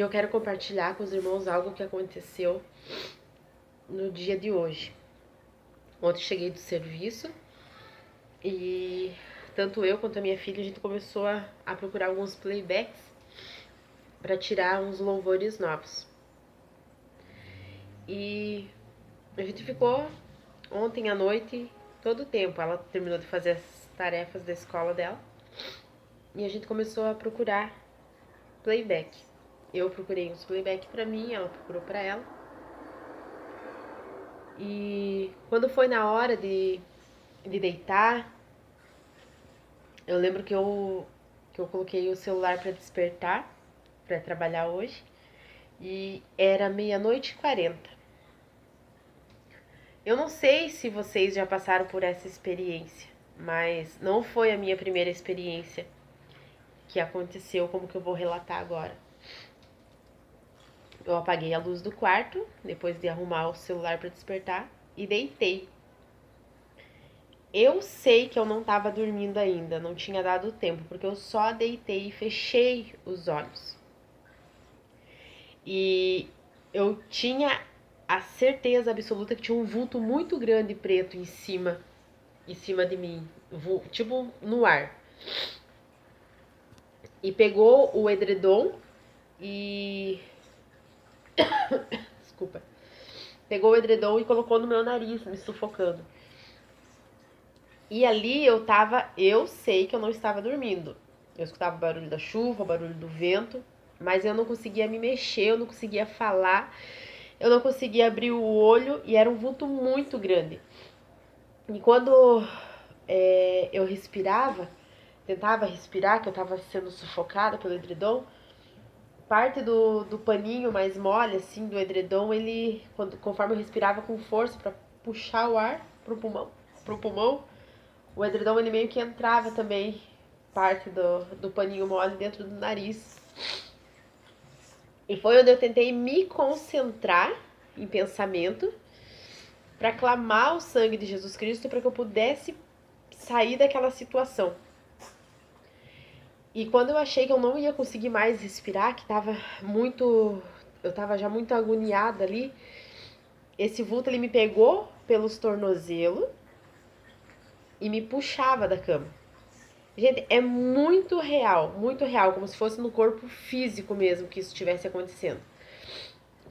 E eu quero compartilhar com os irmãos algo que aconteceu no dia de hoje. Ontem cheguei do serviço e tanto eu quanto a minha filha, a gente começou a procurar alguns playbacks para tirar uns louvores novos. E a gente ficou ontem à noite todo o tempo. Ela terminou de fazer as tarefas da escola dela e a gente começou a procurar playback. Eu procurei uns playback para mim, ela procurou para ela. E quando foi na hora de deitar, eu lembro que eu coloquei o celular para despertar, para trabalhar hoje, e era 00:40. Eu não sei se vocês já passaram por essa experiência, mas não foi a minha primeira experiência que aconteceu como que eu vou relatar agora. Eu apaguei a luz do quarto, depois de arrumar o celular para despertar, e deitei. Eu sei que eu não estava dormindo ainda, não tinha dado tempo, porque eu só deitei e fechei os olhos. E eu tinha a certeza absoluta que tinha um vulto muito grande preto em cima de mim, tipo no ar. E pegou o edredom e desculpa. Pegou o edredom e colocou no meu nariz, me sufocando. E ali eu sei que eu não estava dormindo. Eu escutava o barulho da chuva, o barulho do vento, mas eu não conseguia me mexer, eu não conseguia falar, eu não conseguia abrir o olho e era um vulto muito grande. E quando eu respirava, tentava respirar, que eu estava sendo sufocada pelo edredom, parte do paninho mais mole, assim, do edredom, ele, conforme eu respirava com força para puxar o ar pro pulmão, o edredom ele meio que entrava também, parte do paninho mole dentro do nariz. E foi onde eu tentei me concentrar em pensamento para clamar o sangue de Jesus Cristo para que eu pudesse sair daquela situação. E quando eu achei que eu não ia conseguir mais respirar, que eu tava já muito agoniada ali, esse vulto ele me pegou pelos tornozelos e me puxava da cama. Gente, é muito real, como se fosse no corpo físico mesmo que isso estivesse acontecendo.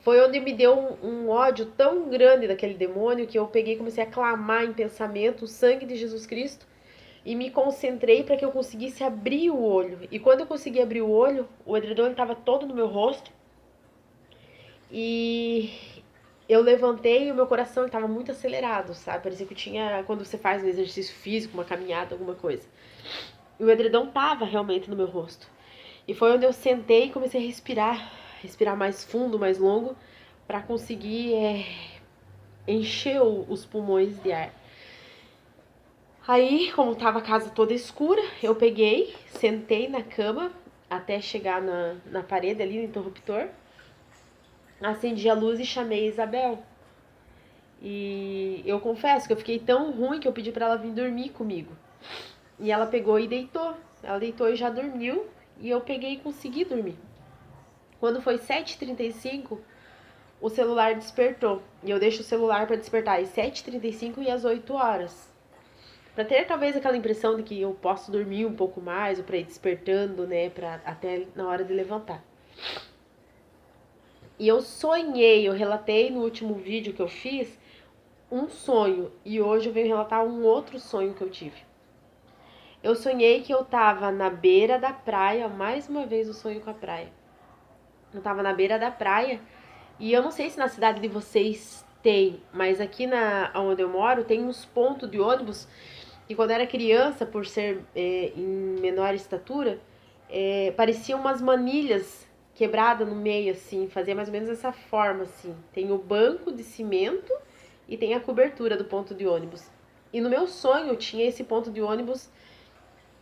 Foi onde me deu um ódio tão grande daquele demônio que eu peguei e comecei a clamar em pensamento o sangue de Jesus Cristo e me concentrei para que eu conseguisse abrir o olho. E quando eu consegui abrir o olho, o edredom estava todo no meu rosto e eu levantei e o meu coração estava muito acelerado, sabe? Parecia que eu tinha, quando você faz um exercício físico, uma caminhada, alguma coisa. E o edredom tava realmente no meu rosto. E foi onde eu sentei e comecei a respirar mais fundo, mais longo, para conseguir encher os pulmões de ar. Aí, como tava a casa toda escura, eu peguei, sentei na cama até chegar na parede ali, no interruptor. Acendi a luz e chamei a Isabel. E eu confesso que eu fiquei tão ruim que eu pedi para ela vir dormir comigo. E ela pegou e deitou. Ela deitou e já dormiu. E eu peguei e consegui dormir. Quando foi 7h35, o celular despertou. E eu deixo o celular para despertar às 7h35 e às 8h. Para ter talvez aquela impressão de que eu posso dormir um pouco mais, ou para ir despertando, né, até na hora de levantar. E eu relatei no último vídeo que eu fiz, um sonho. E hoje eu venho relatar um outro sonho que eu tive. Eu sonhei que eu tava na beira da praia, mais uma vez o sonho com a praia. Eu tava na beira da praia e eu não sei se na cidade de vocês tem, mas aqui onde eu moro tem uns pontos de ônibus que quando eu era criança, por ser em menor estatura, pareciam umas manilhas quebradas no meio, assim, fazia mais ou menos essa forma, assim. Tem o banco de cimento e tem a cobertura do ponto de ônibus. E no meu sonho tinha esse ponto de ônibus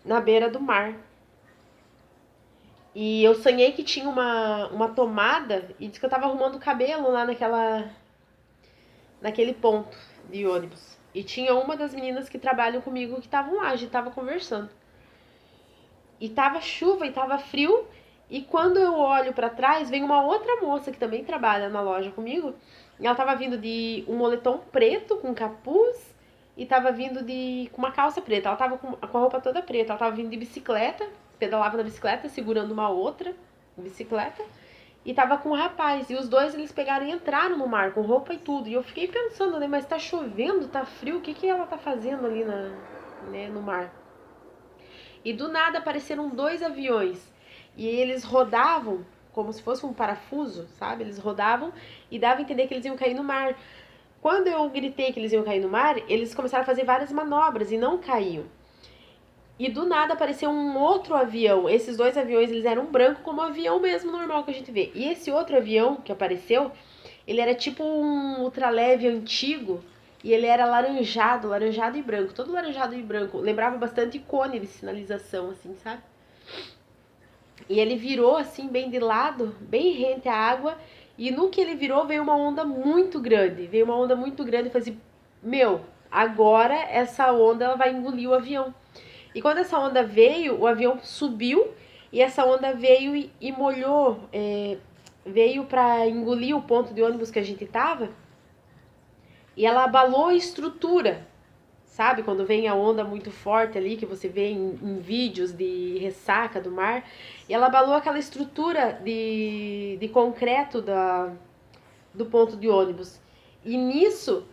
na beira do mar. E eu sonhei que tinha uma tomada e disse que eu tava arrumando o cabelo lá naquele ponto de ônibus. E tinha uma das meninas que trabalham comigo que estavam lá, a gente tava conversando. E tava chuva e tava frio E quando eu olho pra trás, vem uma outra moça que também trabalha na loja comigo. E ela tava vindo de um moletom preto com capuz e tava vindo com uma calça preta. Ela tava com a roupa toda preta. Ela tava vindo de bicicleta, pedalava na bicicleta, segurando uma outra bicicleta. E tava com um rapaz. E os dois, eles pegaram e entraram no mar com roupa e tudo. E eu fiquei pensando, né? Mas tá chovendo, tá frio, o que que ela tá fazendo ali no mar? E do nada apareceram 2 aviões. E eles rodavam como se fosse um parafuso, sabe? Eles rodavam e dava a entender que eles iam cair no mar. Quando eu gritei que eles iam cair no mar, eles começaram a fazer várias manobras e não caíam. E do nada apareceu um outro avião. Esses 2 aviões, eles eram branco como um avião mesmo normal que a gente vê. E esse outro avião que apareceu, ele era tipo um ultraleve antigo. E ele era laranjado e branco. Todo laranjado e branco. Lembrava bastante cone de sinalização, assim, sabe? E ele virou assim, bem de lado, bem rente à água. E no que ele virou, veio uma onda muito grande. Veio uma onda muito grande e falei assim, meu, agora essa onda ela vai engolir o avião. E quando essa onda veio, o avião subiu e essa onda veio e molhou, veio para engolir o ponto de ônibus que a gente tava. E ela abalou a estrutura, sabe? Quando vem a onda muito forte ali, que você vê em vídeos de ressaca do mar. E ela abalou aquela estrutura de concreto do ponto de ônibus. E nisso,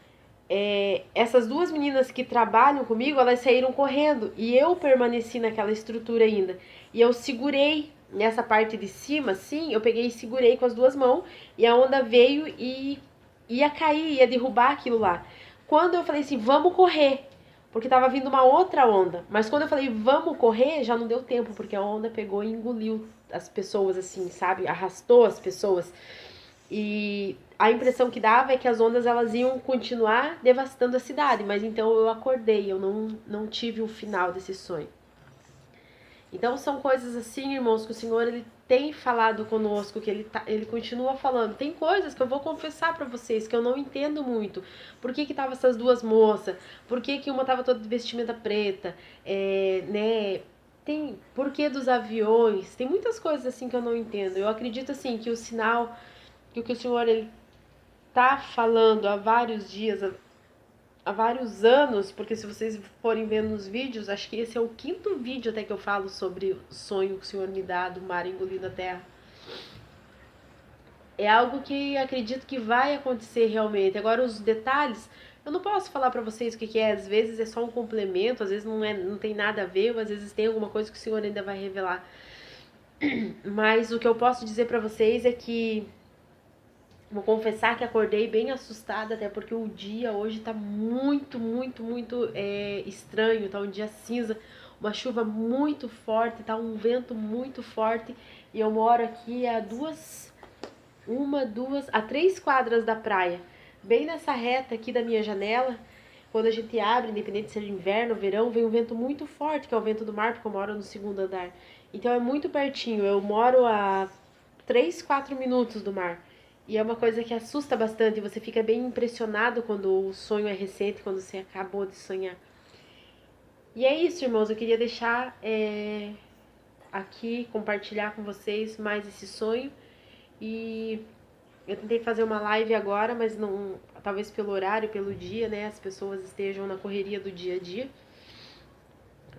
essas 2 meninas que trabalham comigo, elas saíram correndo. E eu permaneci naquela estrutura ainda. E eu segurei nessa parte de cima, assim, eu peguei e segurei com as 2 mãos. E a onda veio e ia cair, ia derrubar aquilo lá. Quando eu falei assim, vamos correr, porque tava vindo uma outra onda. Mas quando eu falei, vamos correr, já não deu tempo, porque a onda pegou e engoliu as pessoas, assim, sabe? Arrastou as pessoas. E a impressão que dava é que as ondas, elas iam continuar devastando a cidade. Mas então eu acordei, eu não tive o final desse sonho. Então são coisas assim, irmãos, que o Senhor ele tem falado conosco, que ele continua falando. Tem coisas que eu vou confessar para vocês que eu não entendo muito. Por que tava essas 2 moças? Por que uma tava toda de vestimenta preta? Né? Tem porquê dos aviões? Tem muitas coisas assim que eu não entendo. Eu acredito assim que o sinal que o Senhor ele tá falando há vários dias, há vários anos, porque se vocês forem vendo nos vídeos, acho que esse é o 5º vídeo até que eu falo sobre o sonho que o Senhor me dá do mar engolindo a terra. É algo que acredito que vai acontecer realmente. Agora os detalhes, eu não posso falar pra vocês o que é, às vezes é só um complemento, às vezes não tem nada a ver, às vezes tem alguma coisa que o Senhor ainda vai revelar. Mas o que eu posso dizer pra vocês é que vou confessar que acordei bem assustada, até porque o dia hoje tá muito, muito, muito estranho. Tá um dia cinza, uma chuva muito forte, tá um vento muito forte. E eu moro aqui a 3 quadras da praia. Bem nessa reta aqui da minha janela, quando a gente abre, independente se é inverno ou verão, vem um vento muito forte, que é o vento do mar, porque eu moro no 2º andar. Então é muito pertinho, eu moro a 3, 4 minutos do mar. E é uma coisa que assusta bastante, você fica bem impressionado quando o sonho é recente, quando você acabou de sonhar. E é isso, irmãos, eu queria deixar aqui, compartilhar com vocês mais esse sonho. E eu tentei fazer uma live agora, mas não, talvez pelo horário, pelo dia, né, as pessoas estejam na correria do dia a dia.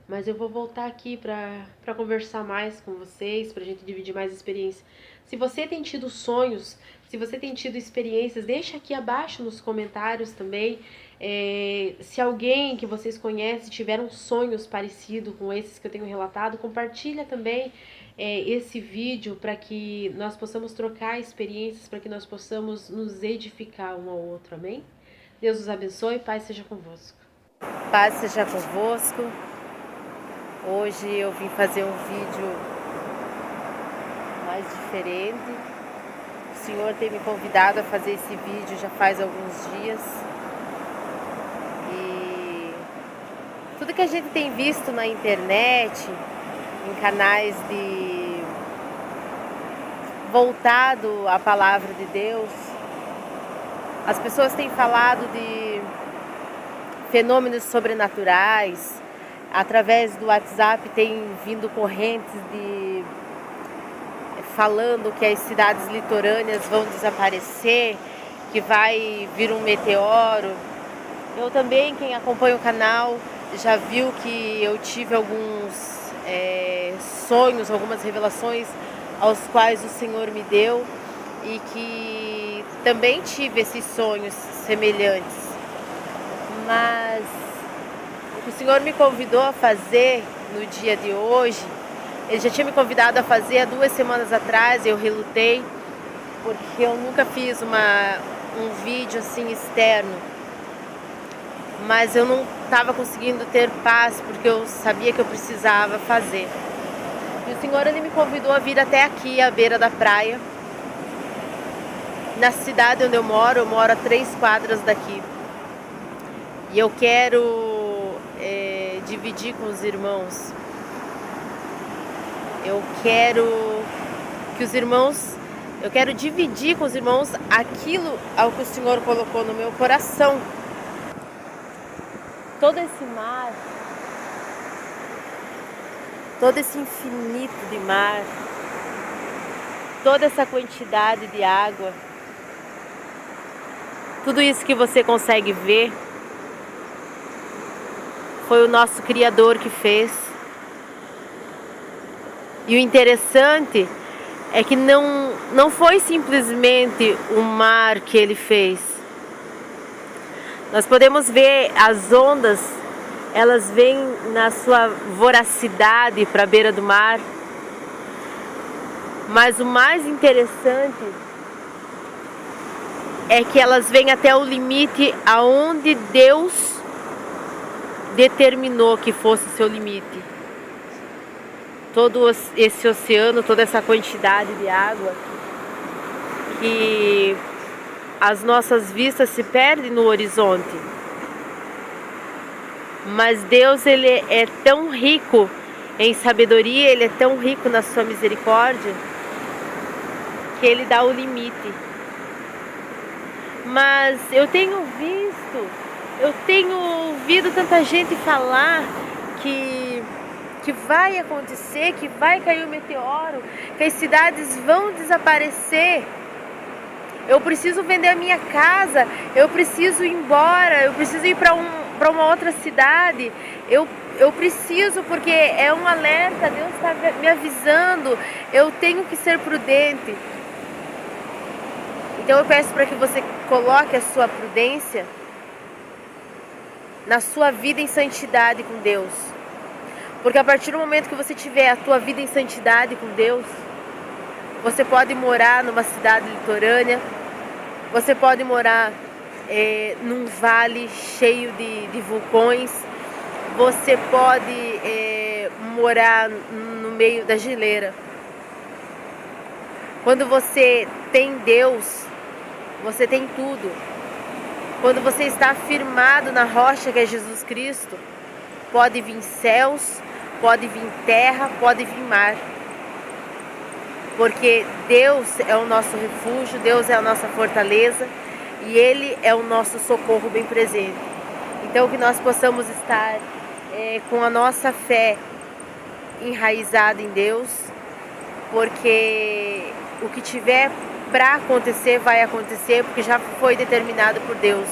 Mas eu vou voltar aqui para conversar mais com vocês, pra gente dividir mais experiência. Se você tem tido sonhos, se você tem tido experiências, deixa aqui abaixo nos comentários também. Se alguém que vocês conhecem tiveram sonhos parecidos com esses que eu tenho relatado, compartilha também esse vídeo para que nós possamos trocar experiências, para que nós possamos nos edificar um ao outro, amém? Deus os abençoe, paz seja convosco. Paz seja convosco. Hoje eu vim fazer um vídeo mais diferente. O Senhor tem me convidado a fazer esse vídeo já faz alguns dias. E tudo que a gente tem visto na internet, em canais voltado à palavra de Deus, as pessoas têm falado de fenômenos sobrenaturais. Através do WhatsApp tem vindo correntes falando que as cidades litorâneas vão desaparecer, que vai vir um meteoro. Eu também, quem acompanha o canal, já viu que eu tive alguns sonhos, algumas revelações aos quais o Senhor me deu e que também tive esses sonhos semelhantes. Mas o que o Senhor me convidou a fazer no dia de hoje, Ele já tinha me convidado a fazer há 2 semanas atrás, eu relutei, porque eu nunca fiz um vídeo assim externo. Mas eu não estava conseguindo ter paz, porque eu sabia que eu precisava fazer. E o Senhor, Ele me convidou a vir até aqui, à beira da praia. Na cidade onde eu moro a 3 quadras daqui. E eu quero dividir com os irmãos. Eu quero dividir com os irmãos aquilo ao que o Senhor colocou no meu coração. Todo esse mar, todo esse infinito de mar, toda essa quantidade de água, tudo isso que você consegue ver, foi o nosso Criador que fez. E o interessante é que não foi simplesmente o mar que Ele fez. Nós podemos ver as ondas, elas vêm na sua voracidade para a beira do mar. Mas o mais interessante é que elas vêm até o limite aonde Deus determinou que fosse o seu limite. Todo esse oceano, toda essa quantidade de água, que as nossas vistas se perdem no horizonte. Mas Deus, Ele é tão rico em sabedoria, Ele é tão rico na sua misericórdia, que Ele dá o limite. Mas eu tenho ouvido tanta gente falar que vai acontecer, que vai cair o meteoro, que as cidades vão desaparecer. Eu preciso vender a minha casa, eu preciso ir embora, eu preciso ir para uma outra cidade, eu preciso, porque é um alerta, Deus está me avisando, eu tenho que ser prudente. Então eu peço para que você coloque a sua prudência na sua vida em santidade com Deus. Porque a partir do momento que você tiver a tua vida em santidade com Deus, você pode morar numa cidade litorânea, você pode morar num vale cheio de vulcões, você pode morar no meio da geleira. Quando você tem Deus, você tem tudo. Quando você está firmado na rocha que é Jesus Cristo, pode vir céus, pode vir terra, pode vir mar. Porque Deus é o nosso refúgio, Deus é a nossa fortaleza e Ele é o nosso socorro bem presente. Então que nós possamos estar com a nossa fé enraizada em Deus, porque o que tiver para acontecer vai acontecer, porque já foi determinado por Deus.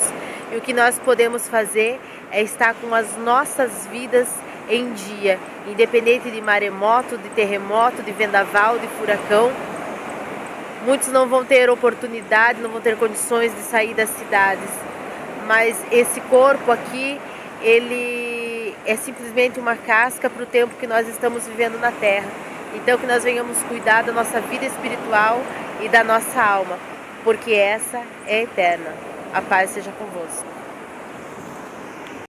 E o que nós podemos fazer é estar com as nossas vidas em dia, independente de maremoto, de terremoto, de vendaval, de furacão. Muitos não vão ter oportunidade, não vão ter condições de sair das cidades, mas esse corpo aqui, ele é simplesmente uma casca para o tempo que nós estamos vivendo na terra. Então que nós venhamos cuidar da nossa vida espiritual e da nossa alma, porque essa é eterna. A paz seja convosco.